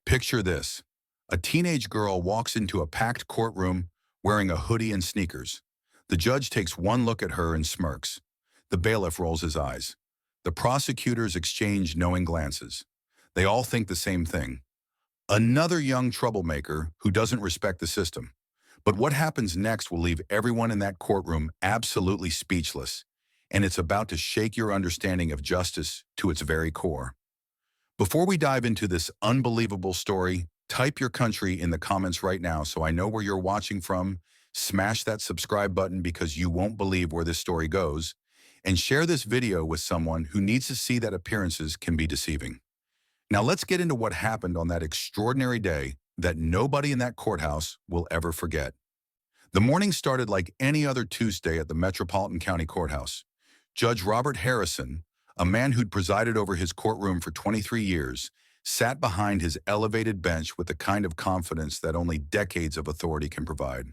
Picture this. A teenage girl walks into a packed courtroom wearing a hoodie and sneakers. The judge takes one look at her and smirks. The bailiff rolls his eyes. The prosecutors exchange knowing glances. They all think the same thing. Another young troublemaker who doesn't respect the system. But what happens next will leave everyone in that courtroom absolutely speechless, and it's about to shake your understanding of justice to its very core. Before we dive into this unbelievable story, type your country in the comments right now so I know where you're watching from. Smash that subscribe button because you won't believe where this story goes. And share this video with someone who needs to see that appearances can be deceiving. Now let's get into what happened on that extraordinary day that nobody in that courthouse will ever forget. The morning started like any other Tuesday at the Metropolitan County Courthouse. Judge Robert Harrison, a man who'd presided over his courtroom for 23 years, sat behind his elevated bench with the kind of confidence that only decades of authority can provide.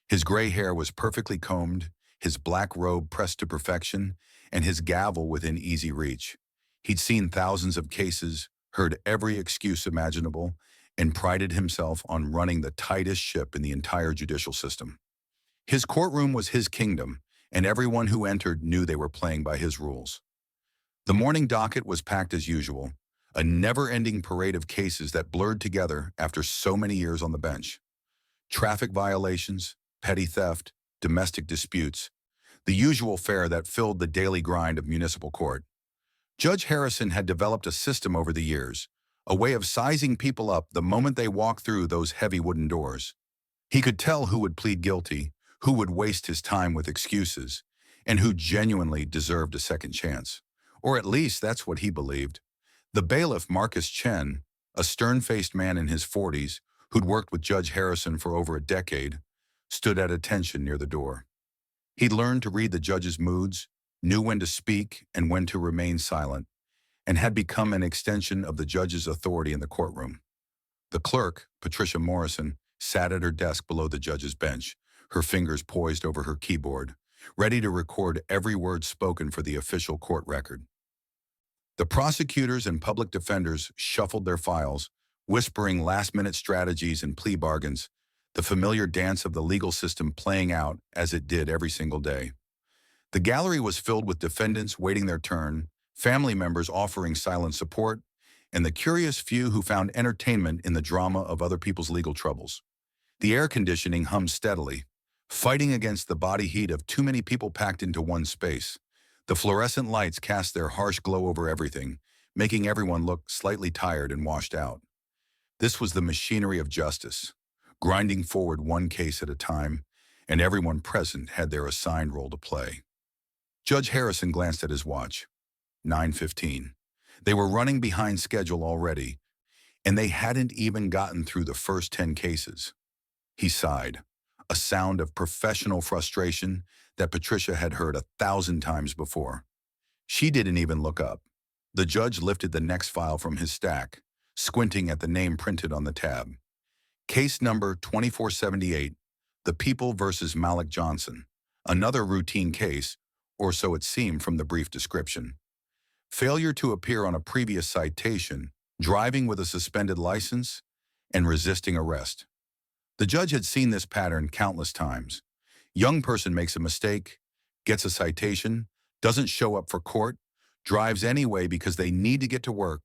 His gray hair was perfectly combed, his black robe pressed to perfection, and his gavel within easy reach. He'd seen thousands of cases, heard every excuse imaginable, and prided himself on running the tightest ship in the entire judicial system. His courtroom was his kingdom, and everyone who entered knew they were playing by his rules. The morning docket was packed as usual, a never-ending parade of cases that blurred together after so many years on the bench. Traffic violations, petty theft, domestic disputes, the usual fare that filled the daily grind of municipal court. Judge Harrison had developed a system over the years, a way of sizing people up the moment they walked through those heavy wooden doors. He could tell who would plead guilty, who would waste his time with excuses, and who genuinely deserved a second chance. Or at least that's what he believed. The bailiff, Marcus Chen, a stern-faced man in his 40s who'd worked with Judge Harrison for over a decade, stood at attention near the door. He'd learned to read the judge's moods, knew when to speak and when to remain silent, and had become an extension of the judge's authority in the courtroom. The clerk, Patricia Morrison, sat at her desk below the judge's bench, her fingers poised over her keyboard, ready to record every word spoken for the official court record. The prosecutors and public defenders shuffled their files, whispering last-minute strategies and plea bargains, the familiar dance of the legal system playing out as it did every single day. The gallery was filled with defendants waiting their turn, family members offering silent support, and the curious few who found entertainment in the drama of other people's legal troubles. The air conditioning hummed steadily, fighting against the body heat of too many people packed into one space. The fluorescent lights cast their harsh glow over everything, making everyone look slightly tired and washed out. This was the machinery of justice, grinding forward one case at a time, and everyone present had their assigned role to play. Judge Harrison glanced at his watch. 9:15. They were running behind schedule already, and they hadn't even gotten through the first 10 cases. He sighed, a sound of professional frustration that Patricia had heard 1,000 times before. She didn't even look up. The judge lifted the next file from his stack, squinting at the name printed on the tab. Case number 2478, The People versus Malik Johnson. Another routine case, or so it seemed from the brief description. Failure to appear on a previous citation, driving with a suspended license, and resisting arrest. The judge had seen this pattern countless times. Young person makes a mistake, gets a citation, doesn't show up for court, drives anyway because they need to get to work,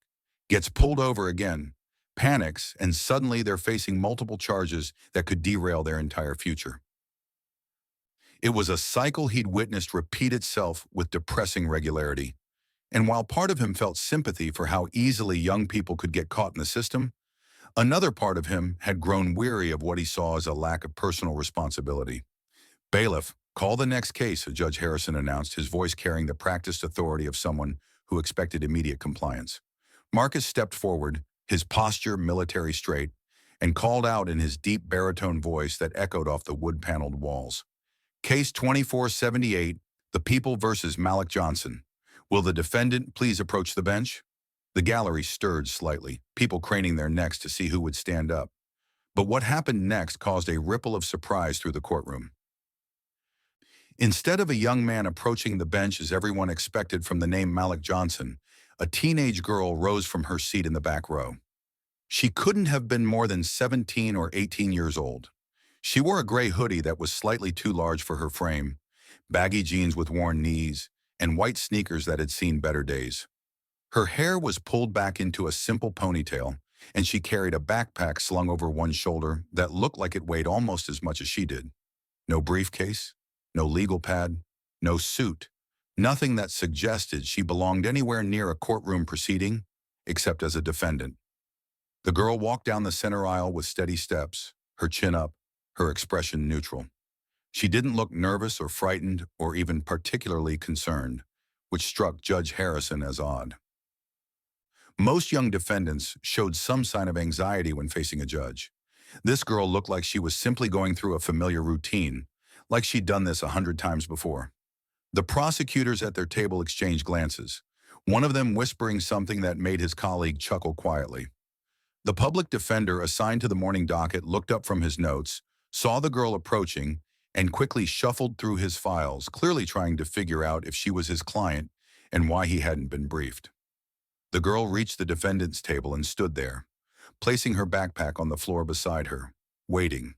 gets pulled over again, panics, and suddenly they're facing multiple charges that could derail their entire future. It was a cycle he'd witnessed repeat itself with depressing regularity. And while part of him felt sympathy for how easily young people could get caught in the system, another part of him had grown weary of what he saw as a lack of personal responsibility. Bailiff, call the next case, Judge Harrison announced, his voice carrying the practiced authority of someone who expected immediate compliance. Marcus stepped forward, his posture military straight, and called out in his deep baritone voice that echoed off the wood-paneled walls. Case 2478, The People versus Malik Johnson. Will the defendant please approach the bench? The gallery stirred slightly, people craning their necks to see who would stand up. But what happened next caused a ripple of surprise through the courtroom. Instead of a young man approaching the bench as everyone expected from the name Malik Johnson, a teenage girl rose from her seat in the back row. She couldn't have been more than 17 or 18 years old. She wore a gray hoodie that was slightly too large for her frame, baggy jeans with worn knees, and white sneakers that had seen better days. Her hair was pulled back into a simple ponytail, and she carried a backpack slung over one shoulder that looked like it weighed almost as much as she did. No briefcase, no legal pad, no suit, nothing that suggested she belonged anywhere near a courtroom proceeding, except as a defendant. The girl walked down the center aisle with steady steps, her chin up, her expression neutral. She didn't look nervous or frightened or even particularly concerned, which struck Judge Harrison as odd. Most young defendants showed some sign of anxiety when facing a judge. This girl looked like she was simply going through a familiar routine, like she'd done this 100 times before. The prosecutors at their table exchanged glances, one of them whispering something that made his colleague chuckle quietly. The public defender assigned to the morning docket looked up from his notes, saw the girl approaching, and quickly shuffled through his files, clearly trying to figure out if she was his client and why he hadn't been briefed. The girl reached the defendant's table and stood there, placing her backpack on the floor beside her, waiting.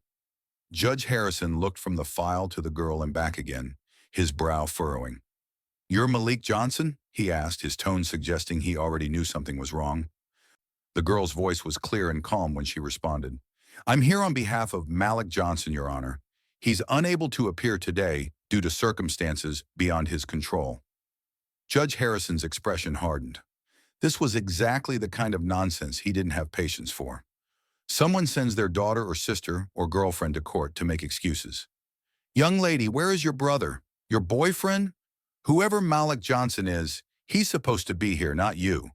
Judge Harrison looked from the file to the girl and back again, his brow furrowing. "You're Malik Johnson?" he asked, his tone suggesting he already knew something was wrong. The girl's voice was clear and calm when she responded. "I'm here on behalf of Malik Johnson, Your Honor. He's unable to appear today due to circumstances beyond his control." Judge Harrison's expression hardened. This was exactly the kind of nonsense he didn't have patience for. Someone sends their daughter or sister or girlfriend to court to make excuses. "Young lady, where is your brother? Your boyfriend? Whoever Malik Johnson is, he's supposed to be here, not you.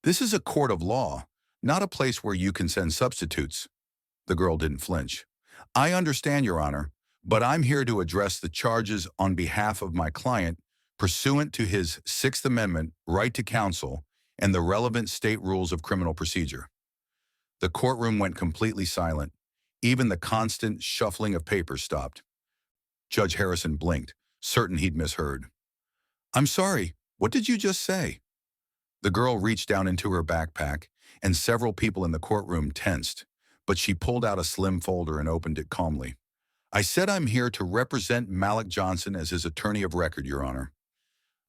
This is a court of law, not a place where you can send substitutes." The girl didn't flinch. "I understand, Your Honor, but I'm here to address the charges on behalf of my client pursuant to his Sixth Amendment right to counsel and the relevant state rules of criminal procedure." The courtroom went completely silent. Even the constant shuffling of papers stopped. Judge Harrison blinked, certain he'd misheard. "I'm sorry, what did you just say?" The girl reached down into her backpack, and several people in the courtroom tensed, but she pulled out a slim folder and opened it calmly. "I said I'm here to represent Malik Johnson as his attorney of record, Your Honor.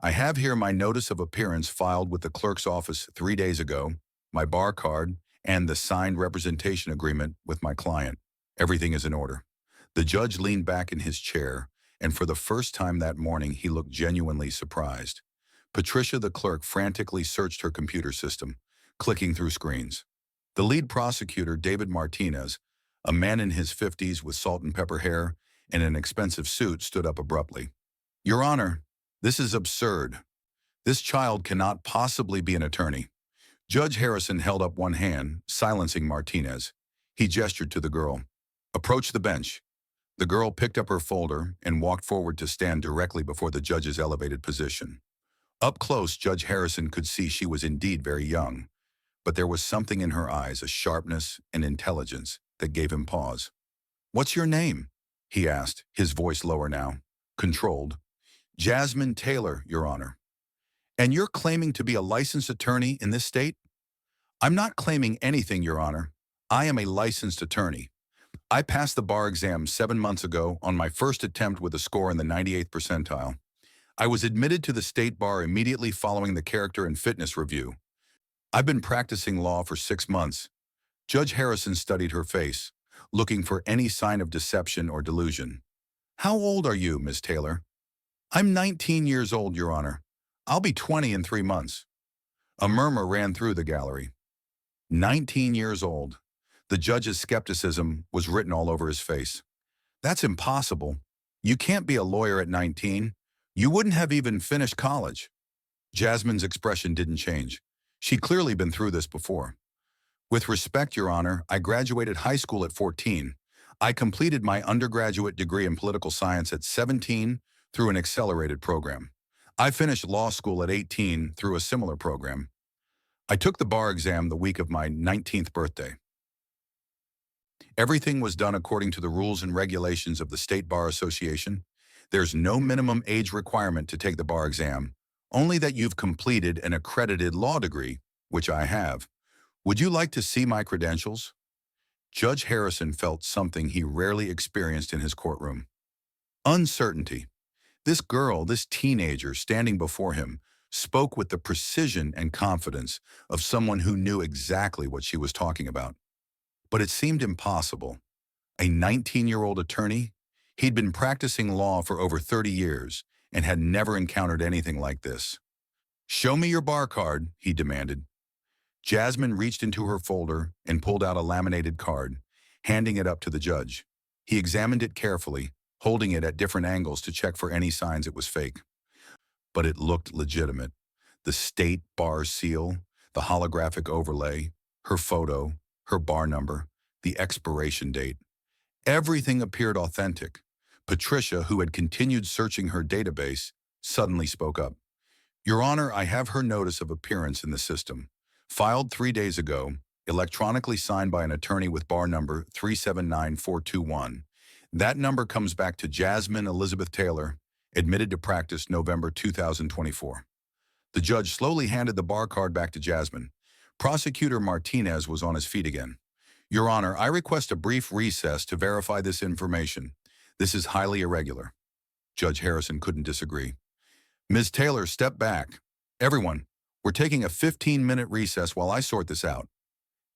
I have here my notice of appearance filed with the clerk's office 3 days ago, my bar card, and the signed representation agreement with my client. Everything is in order." The judge leaned back in his chair, and for the first time that morning he looked genuinely surprised. Patricia, the clerk, frantically searched her computer system, clicking through screens. The lead prosecutor, David Martinez, a man in his 50s with salt and pepper hair and an expensive suit, stood up abruptly. "Your Honor, this is absurd. This child cannot possibly be an attorney." Judge Harrison held up one hand, silencing Martinez. He gestured to the girl. "Approach the bench." The girl picked up her folder and walked forward to stand directly before the judge's elevated position. Up close, Judge Harrison could see she was indeed very young, but there was something in her eyes, a sharpness and intelligence, that gave him pause. "What's your name?" he asked, his voice lower now, controlled. "Jasmine Taylor, Your Honor." "And you're claiming to be a licensed attorney in this state?" "I'm not claiming anything, Your Honor. I am a licensed attorney. I passed the bar exam 7 months ago on my first attempt with a score in the 98th percentile. I was admitted to the state bar immediately following the character and fitness review. I've been practicing law for 6 months." Judge Harrison studied her face, looking for any sign of deception or delusion. "How old are you, Miss Taylor?" "I'm 19 years old, Your Honor. I'll be 20 in 3 months." A murmur ran through the gallery. 19 years old. The judge's skepticism was written all over his face. "That's impossible. You can't be a lawyer at 19. You wouldn't have even finished college." Jasmine's expression didn't change. She'd clearly been through this before. "With respect, Your Honor, I graduated high school at 14. I completed my undergraduate degree in political science at 17 through an accelerated program. I finished law school at 18 through a similar program. I took the bar exam the week of my 19th birthday. Everything was done according to the rules and regulations of the State Bar Association. There's no minimum age requirement to take the bar exam, only that you've completed an accredited law degree, which I have. Would you like to see my credentials? Judge Harrison felt something he rarely experienced in his courtroom. Uncertainty. This girl, this teenager standing before him, spoke with the precision and confidence of someone who knew exactly what she was talking about. But it seemed impossible. A 19-year-old attorney? He'd been practicing law for over 30 years and had never encountered anything like this. "Show me your bar card," he demanded. Jasmine reached into her folder and pulled out a laminated card, handing it up to the judge. He examined it carefully, holding it at different angles to check for any signs it was fake. But it looked legitimate. The state bar seal, the holographic overlay, her photo, her bar number, the expiration date. Everything appeared authentic. Patricia, who had continued searching her database, suddenly spoke up. "Your Honor, I have her notice of appearance in the system. Filed 3 days ago, electronically signed by an attorney with bar number 379421. That number comes back to Jasmine Elizabeth Taylor, admitted to practice November 2024. The judge slowly handed the bar card back to Jasmine. Prosecutor Martinez was on his feet again. "Your Honor, I request a brief recess to verify this information. This is highly irregular." Judge Harrison couldn't disagree. "Ms. Taylor, step back. Everyone, we're taking a 15-minute recess while I sort this out."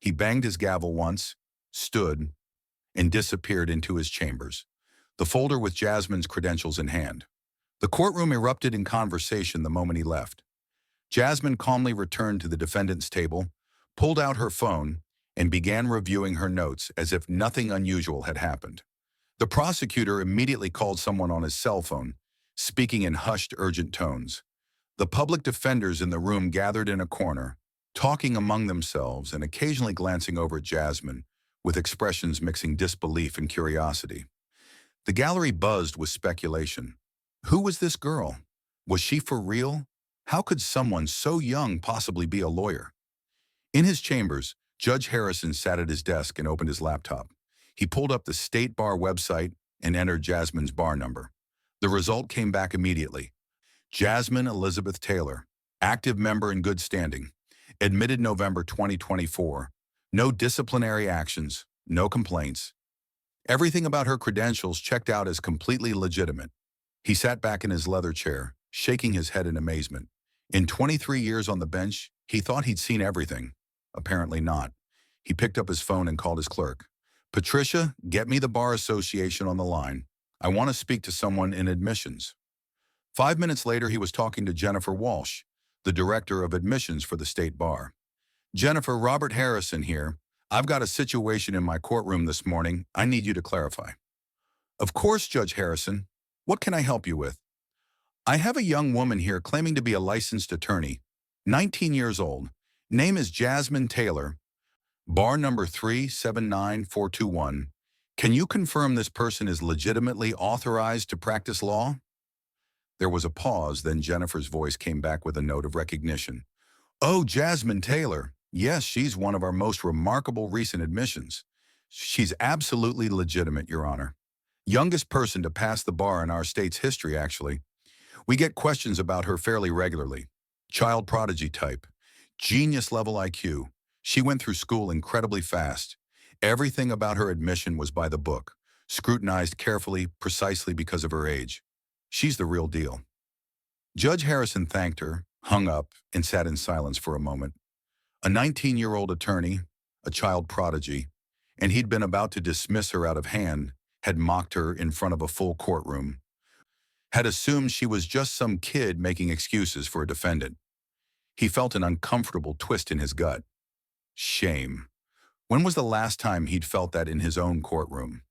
He banged his gavel once, stood, and disappeared into his chambers, the folder with Jasmine's credentials in hand. The courtroom erupted in conversation the moment he left. Jasmine calmly returned to the defendant's table, pulled out her phone, and began reviewing her notes as if nothing unusual had happened. The prosecutor immediately called someone on his cell phone, speaking in hushed, urgent tones. The public defenders in the room gathered in a corner, talking among themselves and occasionally glancing over at Jasmine, with expressions mixing disbelief and curiosity. The gallery buzzed with speculation. Who was this girl? Was she for real? How could someone so young possibly be a lawyer? In his chambers, Judge Harrison sat at his desk and opened his laptop. He pulled up the State Bar website and entered Jasmine's bar number. The result came back immediately. Jasmine Elizabeth Taylor, active member in good standing, admitted November 2024. No disciplinary actions, no complaints. Everything about her credentials checked out as completely legitimate. He sat back in his leather chair, shaking his head in amazement. In 23 years on the bench, he thought he'd seen everything. Apparently not. He picked up his phone and called his clerk. "Patricia, get me the Bar Association on the line. I want to speak to someone in admissions." 5 minutes later, he was talking to Jennifer Walsh, the director of admissions for the State Bar. "Jennifer, Robert Harrison here. I've got a situation in my courtroom this morning I need you to clarify." "Of course, Judge Harrison. What can I help you with?" "I have a young woman here claiming to be a licensed attorney, 19 years old. Name is Jasmine Taylor. Bar number 379421. Can you confirm this person is legitimately authorized to practice law?" There was a pause, then Jennifer's voice came back with a note of recognition. "Oh, Jasmine Taylor. Yes, she's one of our most remarkable recent admissions. She's absolutely legitimate, Your Honor. Youngest person to pass the bar in our state's history, actually. We get questions about her fairly regularly. Child prodigy type. Genius-level IQ. She went through school incredibly fast. Everything about her admission was by the book, scrutinized carefully, precisely because of her age. She's the real deal." Judge Harrison thanked her, hung up, and sat in silence for a moment. A 19-year-old attorney, a child prodigy, and he'd been about to dismiss her out of hand, had mocked her in front of a full courtroom, had assumed she was just some kid making excuses for a defendant. He felt an uncomfortable twist in his gut. Shame. When was the last time he'd felt that in his own courtroom?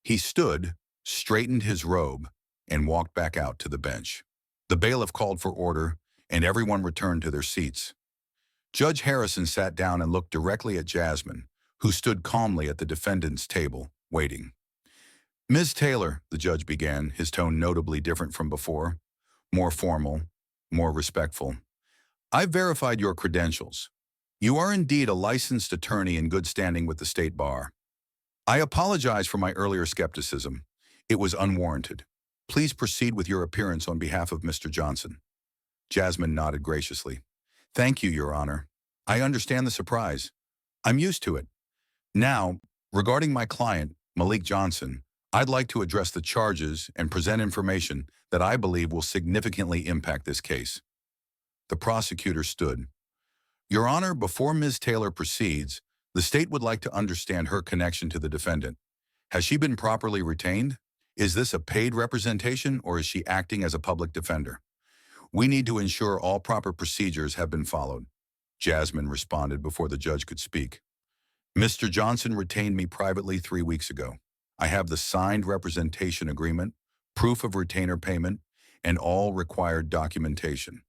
He stood, straightened his robe, and walked back out to the bench. The bailiff called for order, and everyone returned to their seats. Judge Harrison sat down and looked directly at Jasmine, who stood calmly at the defendant's table, waiting. "Ms. Taylor," the judge began, his tone notably different from before, more formal, more respectful. "I've verified your credentials. You are indeed a licensed attorney in good standing with the State Bar. I apologize for my earlier skepticism. It was unwarranted. Please proceed with your appearance on behalf of Mr. Johnson." Jasmine nodded graciously. "Thank you, Your Honor. I understand the surprise. I'm used to it. Now, regarding my client, Malik Johnson, I'd like to address the charges and present information that I believe will significantly impact this case. The prosecutor stood. Your Honor, before Ms. Taylor proceeds, the state would like to understand her connection to the defendant. Has she been properly retained? Is this a paid representation or is she acting as a public defender? We need to ensure all proper procedures have been followed. Jasmine responded before the judge could speak. Mr. Johnson retained me privately 3 weeks ago. I have the signed representation agreement, proof of retainer payment, and all required documentation.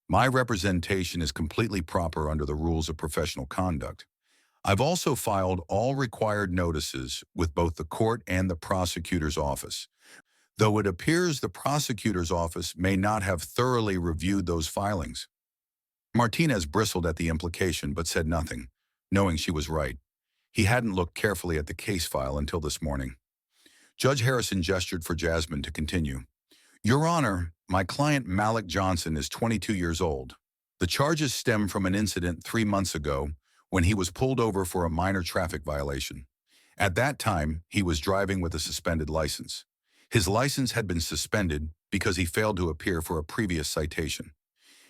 My representation is completely proper under the rules of professional conduct. I've also filed all required notices with both the court and the prosecutor's office, though it appears the prosecutor's office may not have thoroughly reviewed those filings. Martinez bristled at the implication but said nothing, knowing she was right. He hadn't looked carefully at the case file until this morning. Judge Harrison gestured for Jasmine to continue. Your Honor, my client Malik Johnson is 22 years old. The charges stem from an incident 3 months ago when he was pulled over for a minor traffic violation. At that time, he was driving with a suspended license. His license had been suspended because he failed to appear for a previous citation.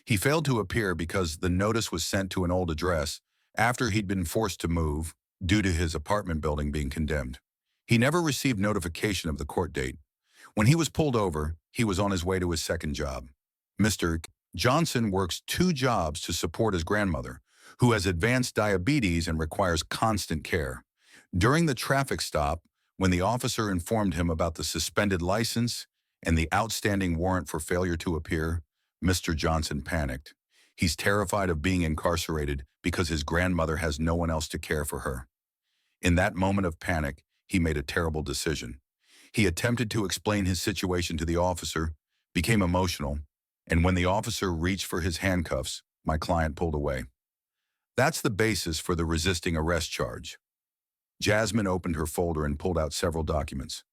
He failed to appear because the notice was sent to an old address after he'd been forced to move due to his apartment building being condemned. He never received notification of the court date. When he was pulled over, he was on his way to his second job. Mr. Johnson works 2 jobs to support his grandmother, who has advanced diabetes and requires constant care. During the traffic stop, when the officer informed him about the suspended license and the outstanding warrant for failure to appear, Mr. Johnson panicked. He's terrified of being incarcerated because his grandmother has no one else to care for her. In that moment of panic, he made a terrible decision. He attempted to explain his situation to the officer, became emotional, and when the officer reached for his handcuffs, my client pulled away. That's the basis for the resisting arrest charge. Jasmine opened her folder and pulled out several documents.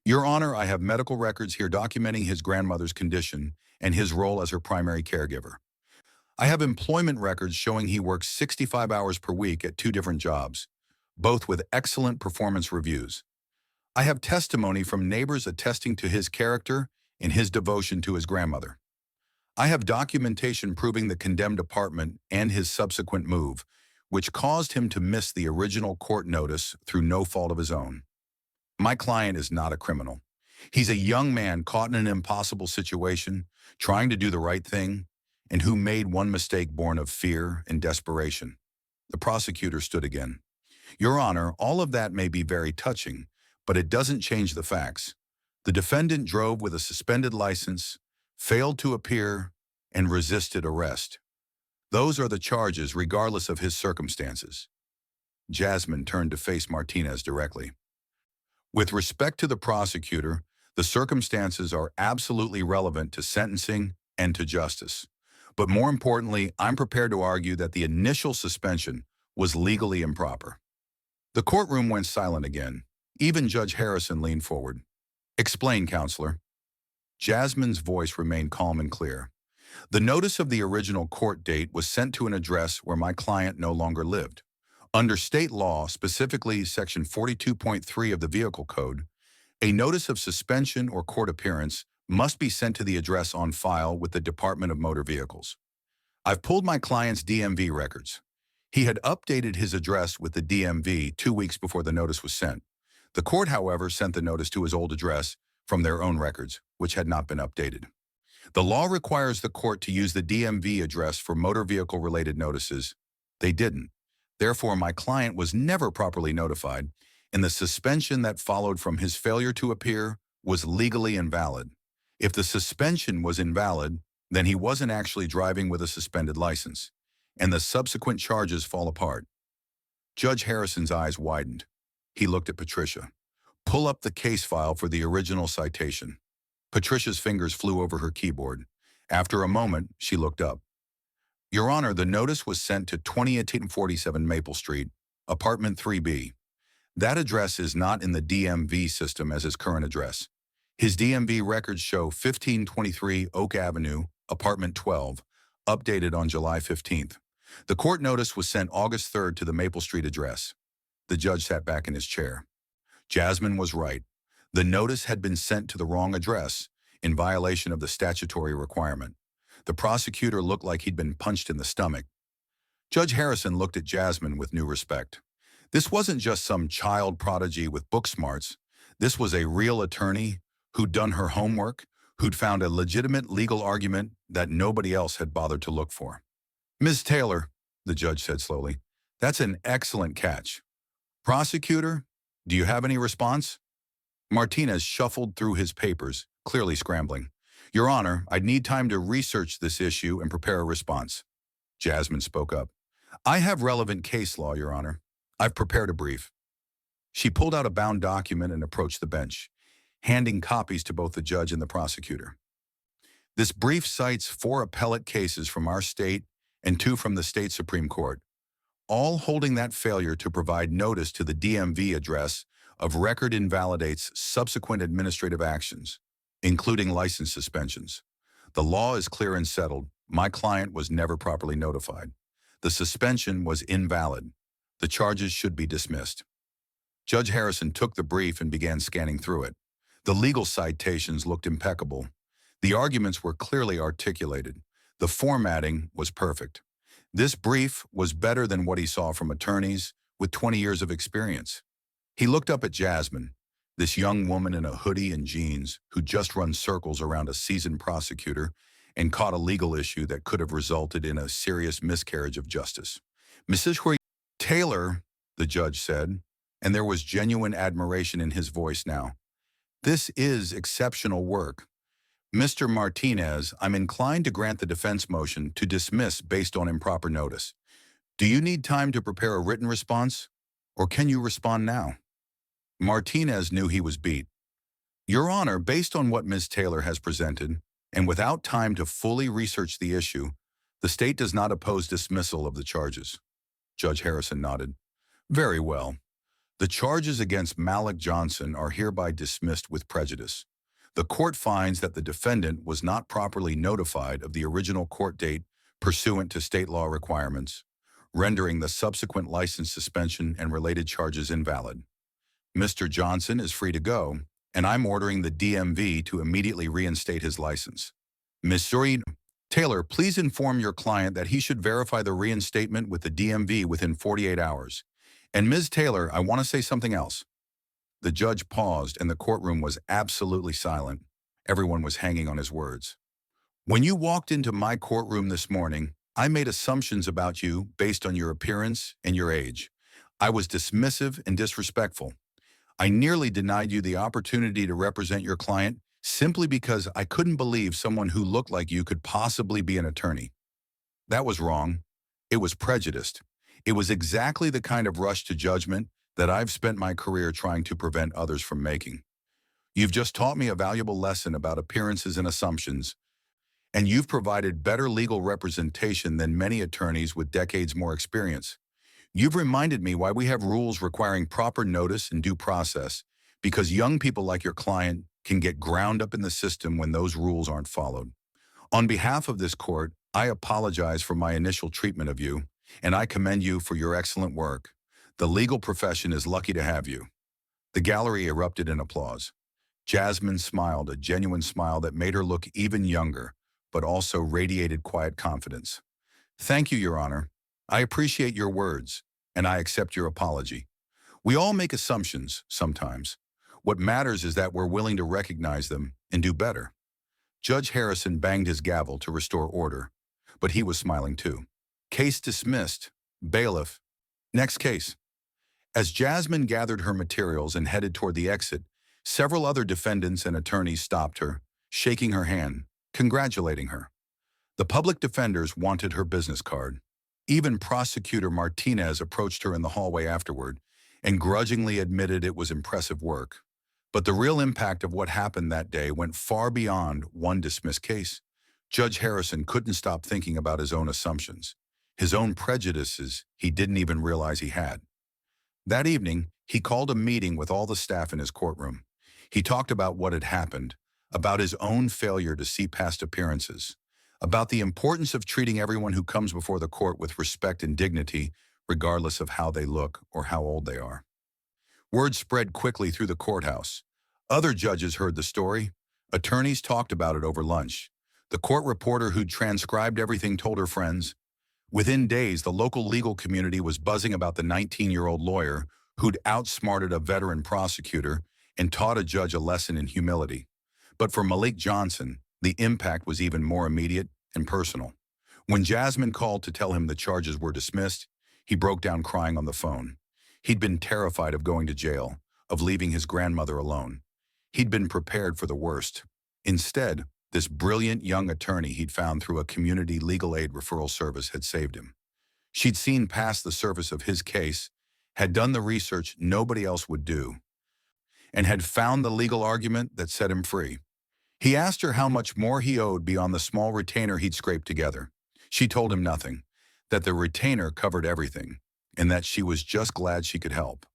Your Honor, I have medical records here documenting his grandmother's condition and his role as her primary caregiver. I have employment records showing he works 65 hours per week at 2 different jobs, both with excellent performance reviews. I have testimony from neighbors attesting to his character and his devotion to his grandmother. I have documentation proving the condemned apartment and his subsequent move, which caused him to miss the original court notice through no fault of his own. My client is not a criminal. He's a young man caught in an impossible situation, trying to do the right thing, and who made one mistake born of fear and desperation. The prosecutor stood again. Your Honor, all of that may be very touching, but it doesn't change the facts. The defendant drove with a suspended license, failed to appear, and resisted arrest. Those are the charges regardless of his circumstances. Jasmine turned to face Martinez directly. With respect to the prosecutor, the circumstances are absolutely relevant to sentencing and to justice. But more importantly, I'm prepared to argue that the initial suspension was legally improper. The courtroom went silent again. Even Judge Harrison leaned forward. Explain, counselor. Jasmine's voice remained calm and clear. The notice of the original court date was sent to an address where my client no longer lived. Under state law, specifically Section 42.3 of the Vehicle Code, a notice of suspension or court appearance must be sent to the address on file with the Department of Motor Vehicles. I've pulled my client's DMV records. He had updated his address with the DMV 2 weeks before the notice was sent. The court, however, sent the notice to his old address from their own records, which had not been updated. The law requires the court to use the DMV address for motor vehicle-related notices. They didn't. Therefore, my client was never properly notified, and the suspension that followed from his failure to appear was legally invalid. If the suspension was invalid, then he wasn't actually driving with a suspended license, and the subsequent charges fall apart. Judge Harrison's eyes widened. He looked at Patricia. Pull up the case file for the original citation. Patricia's fingers flew over her keyboard. After a moment, she looked up. Your Honor, the notice was sent to 2847 Maple Street, apartment 3B. That address is not in the DMV system as his current address. His DMV records show 1523 Oak Avenue, apartment 12, updated on July 15th. The court notice was sent August 3rd to the Maple Street address. The judge sat back in his chair. Jasmine was right. The notice had been sent to the wrong address, in violation of the statutory requirement. The prosecutor looked like he'd been punched in the stomach. Judge Harrison looked at Jasmine with new respect. This wasn't just some child prodigy with book smarts. This was a real attorney who'd done her homework, who'd found a legitimate legal argument that nobody else had bothered to look for. "Ms. Taylor," the judge said slowly, "that's an excellent catch. Prosecutor, do you have any response?" Martinez shuffled through his papers, clearly scrambling. "Your Honor, I'd need time to research this issue and prepare a response." Jasmine spoke up. "I have relevant case law, Your Honor. I've prepared a brief." She pulled out a bound document and approached the bench, handing copies to both the judge and the prosecutor. "This brief cites 4 appellate cases from our state and 2 from the state Supreme Court, all holding that failure to provide notice to the DMV address of record invalidates subsequent administrative actions, including license suspensions. The law is clear and settled. My client was never properly notified. The suspension was invalid. The charges should be dismissed." Judge Harrison took the brief and began scanning through it. The legal citations looked impeccable. The arguments were clearly articulated. The formatting was perfect. This brief was better than what he saw from attorneys with 20 years of experience. He looked up at Jasmine, this young woman in a hoodie and jeans who just run circles around a seasoned prosecutor and caught a legal issue that could have resulted in a serious miscarriage of justice. "Mrs. Taylor," the judge said, and there was genuine admiration in his voice now, "this is exceptional work. Mr. Martinez, I'm inclined to grant the defense motion to dismiss based on improper notice. Do you need time to prepare a written response, or can you respond now?" Martinez knew he was beat. "Your Honor, based on what Ms. Taylor has presented, and without time to fully research the issue, the state does not oppose dismissal of the charges." Judge Harrison nodded. "Very well. The charges against Malik Johnson are hereby dismissed with prejudice. The court finds that the defendant was not properly notified of the original court date pursuant to state law requirements, rendering the subsequent license suspension and related charges invalid. Mr. Johnson is free to go, and I'm ordering the DMV to immediately reinstate his license. Ms. Taylor, please inform your client that he should verify the reinstatement with the DMV within 48 hours. And Ms. Taylor, I want to say something else." The judge paused, and the courtroom was absolutely silent. Everyone was hanging on his words. "When you walked into my courtroom this morning, I made assumptions about you based on your appearance and your age. I was dismissive and disrespectful. I nearly denied you the opportunity to represent your client simply because I couldn't believe someone who looked like you could possibly be an attorney. That was wrong. It was prejudiced. It was exactly the kind of rush to judgment that I've spent my career trying to prevent others from making. You've just taught me a valuable lesson about appearances and assumptions, and you've provided better legal representation than many attorneys with decades more experience. You've reminded me why we have rules requiring proper notice and due process, because young people like your client can get ground up in the system when those rules aren't followed. On behalf of this court, I apologize for my initial treatment of you, and I commend you for your excellent work. The legal profession is lucky to have you." The gallery erupted in applause. Jasmine smiled, a genuine smile that made her look even younger, but also radiated quiet confidence. "Thank you, Your Honor. I appreciate your words, and I accept your apology. We all make assumptions sometimes. What matters is that we're willing to recognize them and do better." Judge Harrison banged his gavel to restore order, but he was smiling too. "Case dismissed. Bailiff. Next case." As Jasmine gathered her materials and headed toward the exit, several other defendants and attorneys stopped her, shaking her hand, congratulating her. The public defenders wanted her business card. Even Prosecutor Martinez approached her in the hallway afterward and grudgingly admitted it was impressive work. But the real impact of what happened that day went far beyond one dismissed case. Judge Harrison couldn't stop thinking about his own assumptions, his own prejudices he didn't even realize he had. That evening, he called a meeting with all the staff in his courtroom. He talked about what had happened, about his own failure to see past appearances, about the importance of treating everyone who comes before the court with respect and dignity, regardless of how they look or how old they are. Word spread quickly through the courthouse. Other judges heard the story. Attorneys talked about it over lunch. The court reporter who'd transcribed everything told her friends. Within days, the local legal community was buzzing about the 19-year-old lawyer who'd outsmarted a veteran prosecutor and taught a judge a lesson in humility. But for Malik Johnson, the impact was even more immediate and personal. When Jasmine called to tell him the charges were dismissed, he broke down crying on the phone. He'd been terrified of going to jail, of leaving his grandmother alone. He'd been prepared for the worst. Instead, this brilliant young attorney he'd found through a community legal aid referral service had saved him. She'd seen past the surface of his case, had done the research nobody else would do, and had found the legal argument that set him free. He asked her how much more he owed beyond the small retainer he'd scraped together. She told him nothing, that the retainer covered everything, and that she was just glad she could help.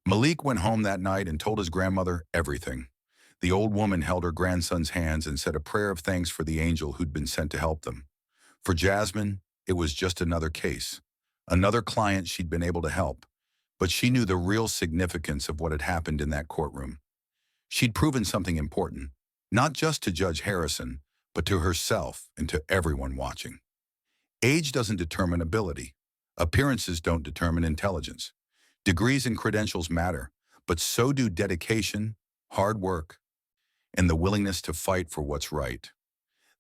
Malik went home that night and told his grandmother everything. The old woman held her grandson's hands and said a prayer of thanks for the angel who'd been sent to help them. For Jasmine, it was just another case, another client she'd been able to help, but she knew the real significance of what had happened in that courtroom. She'd proven something important, not just to Judge Harrison, but to herself and to everyone watching. Age doesn't determine ability. Appearances don't determine intelligence. Degrees and credentials matter, but so do dedication, hard work, and the willingness to fight for what's right.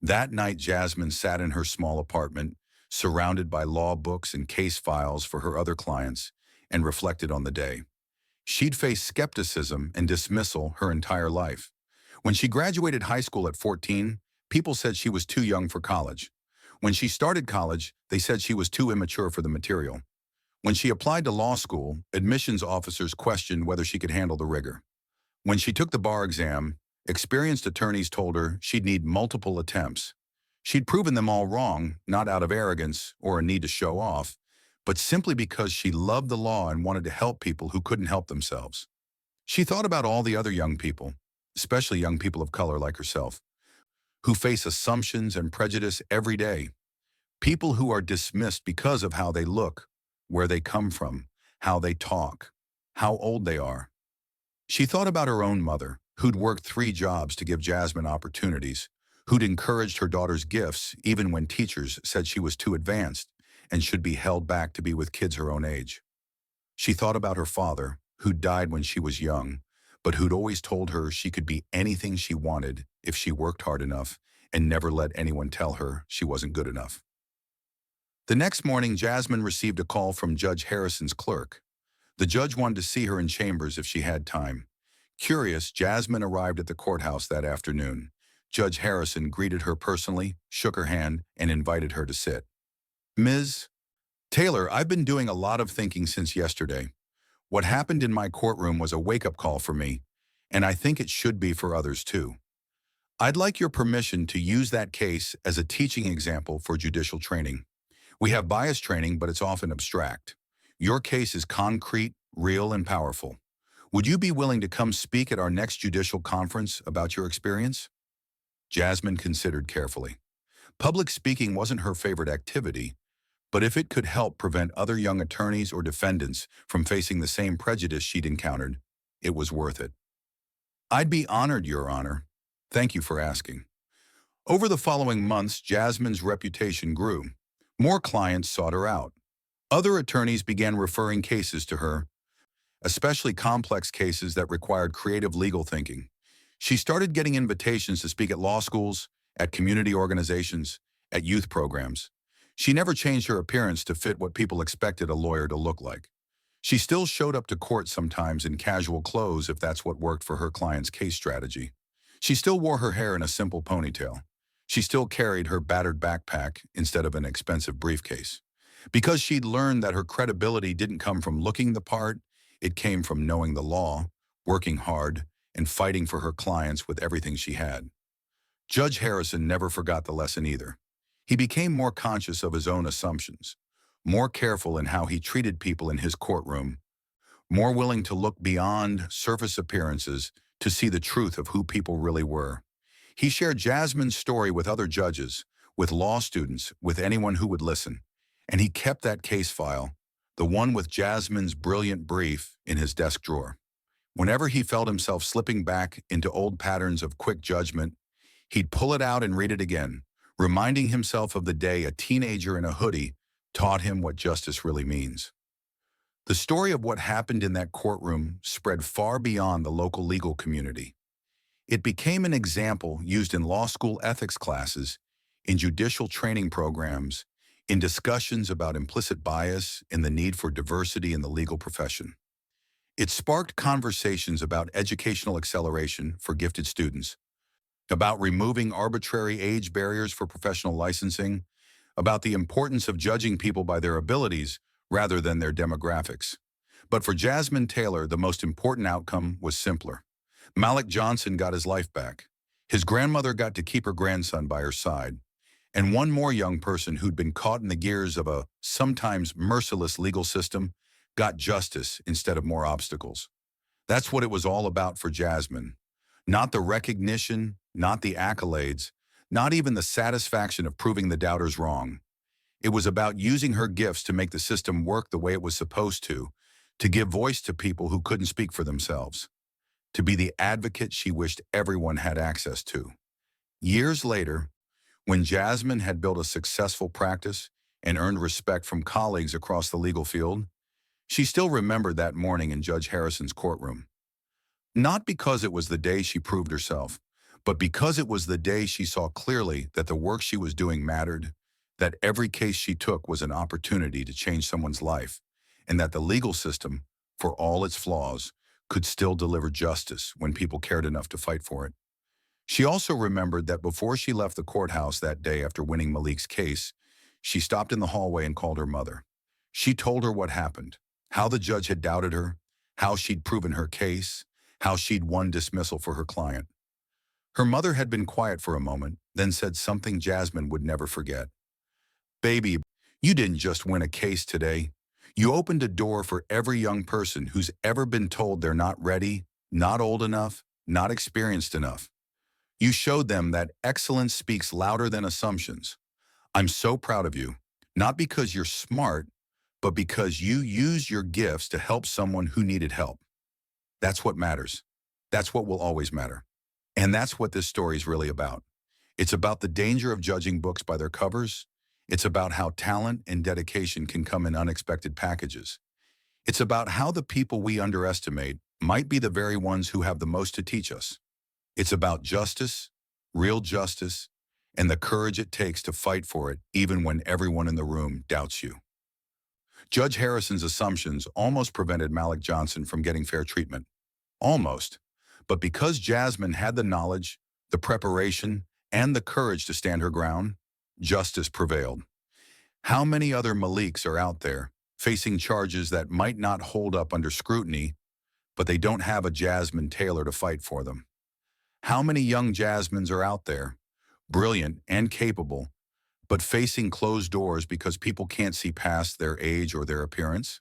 That night, Jasmine sat in her small apartment, surrounded by law books and case files for her other clients, and reflected on the day. She'd faced skepticism and dismissal her entire life. When she graduated high school at 14, people said she was too young for college. When she started college, they said she was too immature for the material. When she applied to law school, admissions officers questioned whether she could handle the rigor. When she took the bar exam, experienced attorneys told her she'd need multiple attempts. She'd proven them all wrong, not out of arrogance or a need to show off, but simply because she loved the law and wanted to help people who couldn't help themselves. She thought about all the other young people, especially young people of color like herself, who face assumptions and prejudice every day. People who are dismissed because of how they look, where they come from, how they talk, how old they are. She thought about her own mother, who'd worked 3 jobs to give Jasmine opportunities, who'd encouraged her daughter's gifts even when teachers said she was too advanced and should be held back to be with kids her own age. She thought about her father, who'd died when she was young, but who'd always told her she could be anything she wanted if she worked hard enough and never let anyone tell her she wasn't good enough. The next morning, Jasmine received a call from Judge Harrison's clerk. The judge wanted to see her in chambers if she had time. Curious, Jasmine arrived at the courthouse that afternoon. Judge Harrison greeted her personally, shook her hand, and invited her to sit. Ms. Taylor, I've been doing a lot of thinking since yesterday. What happened in my courtroom was a wake-up call for me, and I think it should be for others too. I'd like your permission to use that case as a teaching example for judicial training. We have bias training, but it's often abstract. Your case is concrete, real, and powerful. Would you be willing to come speak at our next judicial conference about your experience? Jasmine considered carefully. Public speaking wasn't her favorite activity, but if it could help prevent other young attorneys or defendants from facing the same prejudice she'd encountered, it was worth it. I'd be honored, Your Honor. Thank you for asking. Over the following months, Jasmine's reputation grew. More clients sought her out. Other attorneys began referring cases to her, especially complex cases that required creative legal thinking. She started getting invitations to speak at law schools, at community organizations, at youth programs. She never changed her appearance to fit what people expected a lawyer to look like. She still showed up to court sometimes in casual clothes if that's what worked for her client's case strategy. She still wore her hair in a simple ponytail. She still carried her battered backpack instead of an expensive briefcase. Because she'd learned that her credibility didn't come from looking the part, it came from knowing the law, working hard, and fighting for her clients with everything she had. Judge Harrison never forgot the lesson either. He became more conscious of his own assumptions, more careful in how he treated people in his courtroom, more willing to look beyond surface appearances to see the truth of who people really were. He shared Jasmine's story with other judges, with law students, with anyone who would listen. And he kept that case file, the one with Jasmine's brilliant brief, in his desk drawer. Whenever he felt himself slipping back into old patterns of quick judgment, he'd pull it out and read it again, reminding himself of the day a teenager in a hoodie taught him what justice really means. The story of what happened in that courtroom spread far beyond the local legal community. It became an example used in law school ethics classes, in judicial training programs, in discussions about implicit bias and the need for diversity in the legal profession. It sparked conversations about educational acceleration for gifted students, about removing arbitrary age barriers for professional licensing, about the importance of judging people by their abilities rather than their demographics. But for Jasmine Taylor, the most important outcome was simpler. Malik Johnson got his life back. His grandmother got to keep her grandson by her side. And one more young person who'd been caught in the gears of a sometimes merciless legal system got justice instead of more obstacles. That's what it was all about for Jasmine. Not the recognition, not the accolades, not even the satisfaction of proving the doubters wrong. It was about using her gifts to make the system work the way it was supposed to give voice to people who couldn't speak for themselves, to be the advocate she wished everyone had access to. Years later, when Jasmine had built a successful practice and earned respect from colleagues across the legal field, she still remembered that morning in Judge Harrison's courtroom. Not because it was the day she proved herself, but because it was the day she saw clearly that the work she was doing mattered, that every case she took was an opportunity to change someone's life, and that the legal system, for all its flaws, could still deliver justice when people cared enough to fight for it. She also remembered that before she left the courthouse that day after winning Malik's case, she stopped in the hallway and called her mother. She told her what happened, how the judge had doubted her, how she'd proven her case, how she'd won dismissal for her client. Her mother had been quiet for a moment, then said something Jasmine would never forget. "Baby, you didn't just win a case today. You opened a door for every young person who's ever been told they're not ready, not old enough, not experienced enough. You showed them that excellence speaks louder than assumptions. I'm so proud of you, not because you're smart, but because you used your gifts to help someone who needed help. That's what matters. That's what will always matter." And that's what this story is really about. It's about the danger of judging books by their covers. It's about how talent and dedication can come in unexpected packages. It's about how the people we underestimate might be the very ones who have the most to teach us. It's about justice, real justice, and the courage it takes to fight for it even when everyone in the room doubts you. Judge Harrison's assumptions almost prevented Malik Johnson from getting fair treatment. Almost. But because Jasmine had the knowledge, the preparation, and the courage to stand her ground, justice prevailed. How many other Maliks are out there, facing charges that might not hold up under scrutiny, but they don't have a Jasmine Taylor to fight for them? How many young Jasmines are out there, brilliant and capable, but facing closed doors because people can't see past their age or their appearance?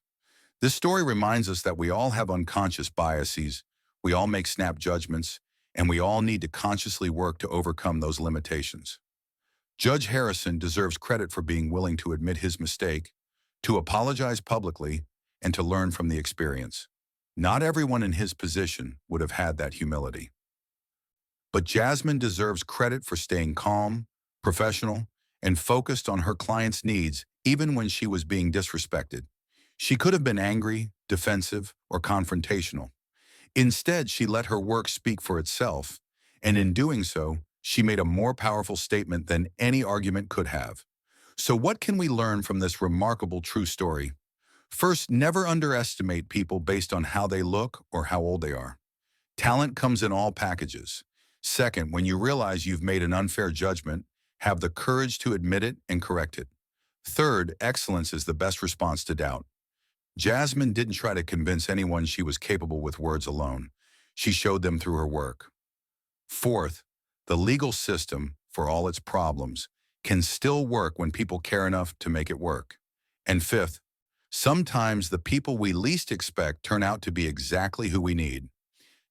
This story reminds us that we all have unconscious biases, we all make snap judgments, and we all need to consciously work to overcome those limitations. Judge Harrison deserves credit for being willing to admit his mistake, to apologize publicly, and to learn from the experience. Not everyone in his position would have had that humility. But Jasmine deserves credit for staying calm, professional, and focused on her client's needs even when she was being disrespected. She could have been angry, defensive, or confrontational. Instead, she let her work speak for itself, and in doing so, she made a more powerful statement than any argument could have. So what can we learn from this remarkable true story? First, never underestimate people based on how they look or how old they are. Talent comes in all packages. Second, when you realize you've made an unfair judgment, have the courage to admit it and correct it. Third, excellence is the best response to doubt. Jasmine didn't try to convince anyone she was capable with words alone. She showed them through her work. Fourth, the legal system, for all its problems, can still work when people care enough to make it work. And fifth, sometimes the people we least expect turn out to be exactly who we need.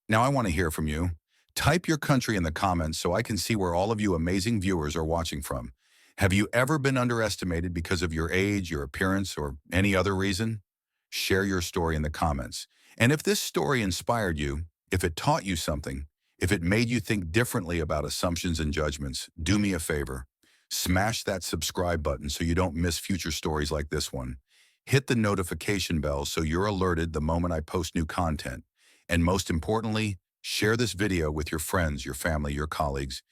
Now I want to hear from you. Type your country in the comments so I can see where all of you amazing viewers are watching from. Have you ever been underestimated because of your age, your appearance, or any other reason? Share your story in the comments. And if this story inspired you, if it taught you something, if it made you think differently about assumptions and judgments, do me a favor. Smash that subscribe button so you don't miss future stories like this one. Hit the notification bell so you're alerted the moment I post new content. And most importantly, share this video with your friends, your family, your colleagues,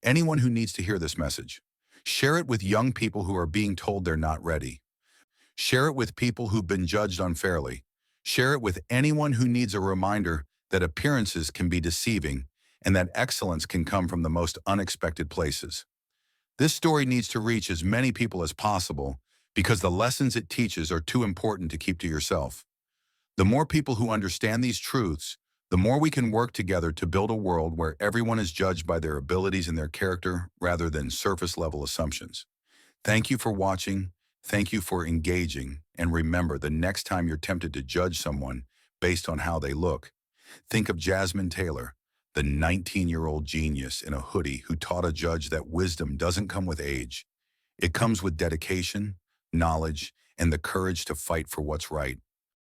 anyone who needs to hear this message. Share it with young people who are being told they're not ready. Share it with people who've been judged unfairly. Share it with anyone who needs a reminder that appearances can be deceiving and that excellence can come from the most unexpected places. This story needs to reach as many people as possible because the lessons it teaches are too important to keep to yourself. The more people who understand these truths, the more we can work together to build a world where everyone is judged by their abilities and their character rather than surface-level assumptions. Thank you for watching. Thank you for engaging. And remember, the next time you're tempted to judge someone based on how they look, think of Jasmine Taylor, the 19-year-old genius in a hoodie who taught a judge that wisdom doesn't come with age. It comes with dedication, knowledge, and the courage to fight for what's right.